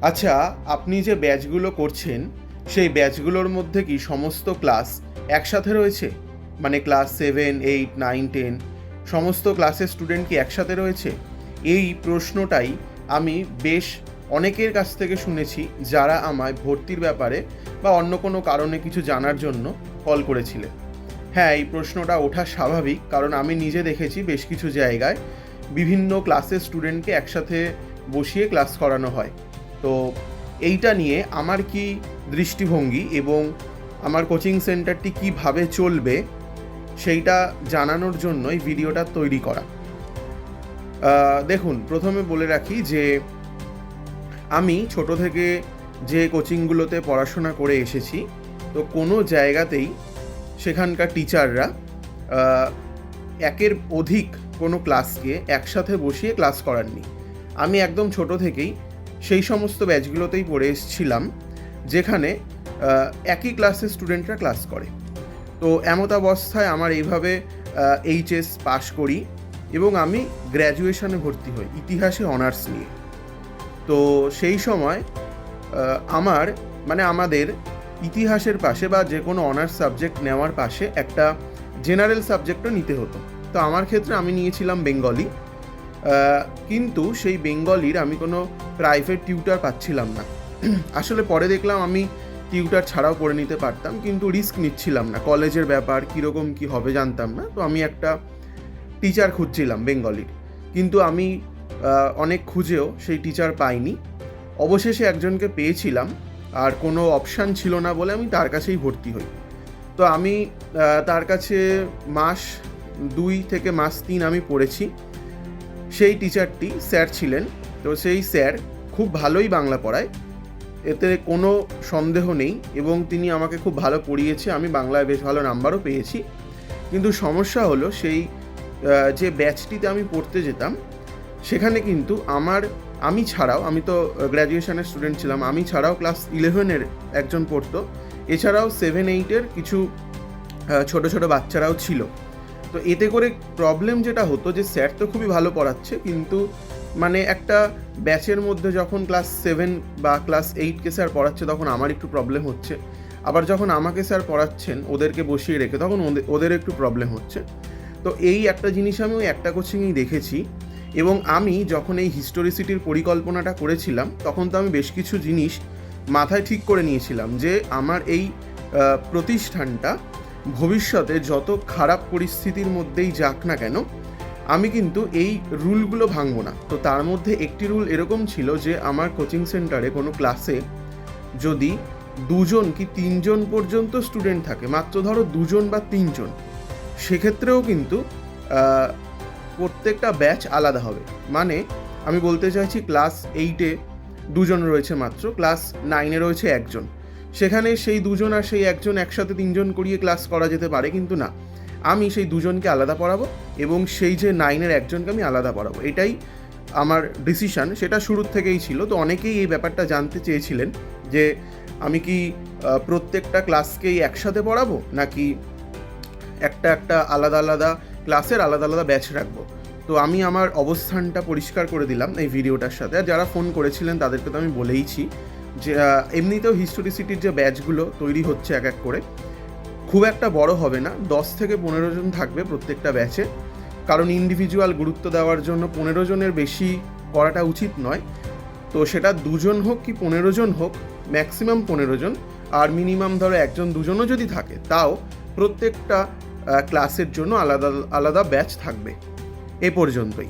আচ্ছা, আপনি যে ব্যাচগুলো করছেন সেই ব্যাচগুলোর মধ্যে কি সমস্ত ক্লাস একসাথে রয়েছে? মানে ক্লাস 7, 8, 9, 10 সমস্ত ক্লাসের স্টুডেন্ট কি একসাথে রয়েছে? এই প্রশ্নটাই আমি বেশ অনেকের কাছ থেকে শুনেছি, যারা আমায় ভর্তির ব্যাপারে বা অন্য কোনো কারণে কিছু জানার জন্য কল করেছিলেন। হ্যাঁ, এই প্রশ্নটা ওঠা স্বাভাবিক, কারণ আমি নিজে দেখেছি বেশ কিছু জায়গায় বিভিন্ন ক্লাসের স্টুডেন্টকে একসাথে বসিয়ে ক্লাস করানো হয়। তো এইটা নিয়ে আমার কি দৃষ্টিভঙ্গি এবং আমার কোচিং সেন্টারটি কীভাবে চলবে সেইটা জানানোর জন্য এই ভিডিওটা তৈরি করা। দেখুন, প্রথমে বলে রাখি যে আমি ছোট থেকে যে কোচিংগুলোতে পড়াশোনা করে এসেছি, তো কোনো জায়গাতেই সেখানকার টিচাররা একের অধিক কোনো ক্লাসকে একসাথে বসিয়ে ক্লাস করাননি। আমি একদম ছোট থেকেই সেই সমস্ত ব্যাচগুলোতেই পড়ে এসেছিলাম যেখানে একই ক্লাসের স্টুডেন্টরা ক্লাস করে। তো এমত অবস্থায় আমার এইভাবে এইচএস পাশ করি এবং আমি গ্র্যাজুয়েশনে ভর্তি হই ইতিহাসে অনার্স নিয়ে। তো সেই সময় আমাদের ইতিহাসের পাশে বা যে কোনো অনার্স সাবজেক্ট নেওয়ার পাশে একটা জেনারেল সাবজেক্টও নিতে হতো। তো আমার ক্ষেত্রে আমি নিয়েছিলাম বেঙ্গলি, কিন্তু সেই বেঙ্গলির আমি কোনো প্রাইভেট টিউটার পাচ্ছিলাম না। আসলে পরে দেখলাম আমি টিউটার ছাড়াও পড়ে নিতে পারতাম, কিন্তু রিস্ক নিচ্ছিলাম না, কলেজের ব্যাপার কীরকম কী হবে জানতাম না। তো আমি একটা টিচার খুঁজছিলাম বেঙ্গলির, কিন্তু আমি অনেক খুঁজেও সেই টিচার পাইনি। অবশেষে একজনকে পেয়েছিলাম, আর কোনো অপশান ছিল না বলে আমি তার কাছেই ভর্তি হই। তো আমি তার কাছে মাস 2 থেকে মাস 3 আমি পড়েছি। সেই টিচারটি স্যার ছিলেন, তো সেই স্যার খুব ভালোই বাংলা পড়ায়, এতে কোনো সন্দেহ নেই, এবং তিনি আমাকে খুব ভালো পড়িয়েছে। আমি বাংলায় বেশ ভালো নাম্বারও পেয়েছি। কিন্তু সমস্যা হলো সেই যে ব্যাচটিতে আমি পড়তে যেতাম সেখানে কিন্তু আমি ছাড়াও, আমি তো গ্র্যাজুয়েশনের স্টুডেন্ট ছিলাম, আমি ছাড়াও ক্লাস 11-এর একজন পড়তো, এছাড়াও 7, 8-এর কিছু ছোট ছোট বাচ্চারাও ছিল। তো এতে করে প্রবলেম যেটা হতো যে স্যার তো খুবই ভালো পড়াচ্ছে, কিন্তু মানে একটা ব্যাচের মধ্যে যখন ক্লাস 7 বা ক্লাস 8কে স্যার পড়াচ্ছে তখন আমার একটু প্রবলেম হচ্ছে, আবার যখন আমাকে স্যার পড়াচ্ছেন ওদেরকে বসিয়ে রেখে তখন ওদের একটু প্রবলেম হচ্ছে। তো এই একটা জিনিস আমি ওই একটা কোচিংয়েই দেখেছি। এবং আমি যখন এই হিস্টোরিসিটির পরিকল্পনাটা করেছিলাম তখন তো আমি বেশ কিছু জিনিস মাথায় ঠিক করে নিয়েছিলাম যে আমার এই প্রতিষ্ঠানটা ভবিষ্যতে যত খারাপ পরিস্থিতির মধ্যেই যাক না কেন, আমি কিন্তু এই রুলগুলো ভাঙবো না। তো তার মধ্যে একটি রুল এরকম ছিল যে আমার কোচিং সেন্টারে কোনো ক্লাসে যদি 2জন কি 3জন পর্যন্ত স্টুডেন্ট থাকে, মাত্র ধরো 2জন বা 3জন, সেক্ষেত্রেও কিন্তু প্রত্যেকটা ব্যাচ আলাদা হবে। মানে আমি বলতে চাইছি ক্লাস 8-এ 2জন রয়েছে মাত্র, ক্লাস 9-এ রয়েছে 1জন, সেখানে সেই 2জন আর সেই 1জন একসাথে 3জন করিয়ে ক্লাস করা যেতে পারে, কিন্তু না, আমি সেই 2জনকে আলাদা পড়াবো এবং সেই যে 9-এর 1জনকে আমি আলাদা পড়াবো। এটাই আমার ডিসিশান, সেটা শুরুর থেকেই ছিল। তো অনেকেই এই ব্যাপারটা জানতে চেয়েছিলেন যে আমি কি প্রত্যেকটা ক্লাসকেই একসাথে পড়াবো, নাকি একটা আলাদা আলাদা ক্লাসের আলাদা আলাদা ব্যাচ রাখবো। তো আমি আমার অবস্থানটা পরিষ্কার করে দিলাম এই ভিডিওটার সাথে। আর যারা ফোন করেছিলেন তাদেরকে তো আমি বলেইছি যে এমনিতেও হিস্টোরিসিটির যে ব্যাচগুলো তৈরি হচ্ছে এক এক করে, খুব একটা বড় হবে না, 10 থেকে 15 জন থাকবে প্রত্যেকটা ব্যাচে, কারণ ইন্ডিভিজুয়াল গুরুত্ব দেওয়ার জন্য 15 জনের বেশি করাটা উচিত নয়। তো সেটা 2জন হোক কি 15 জন হোক, ম্যাক্সিমাম 15 জন, আর মিনিমাম ধরো 1জন 2জনও যদি থাকে, তাও প্রত্যেকটা ক্লাসের জন্য আলাদা আলাদা ব্যাচ থাকবে। এ পর্যন্তই।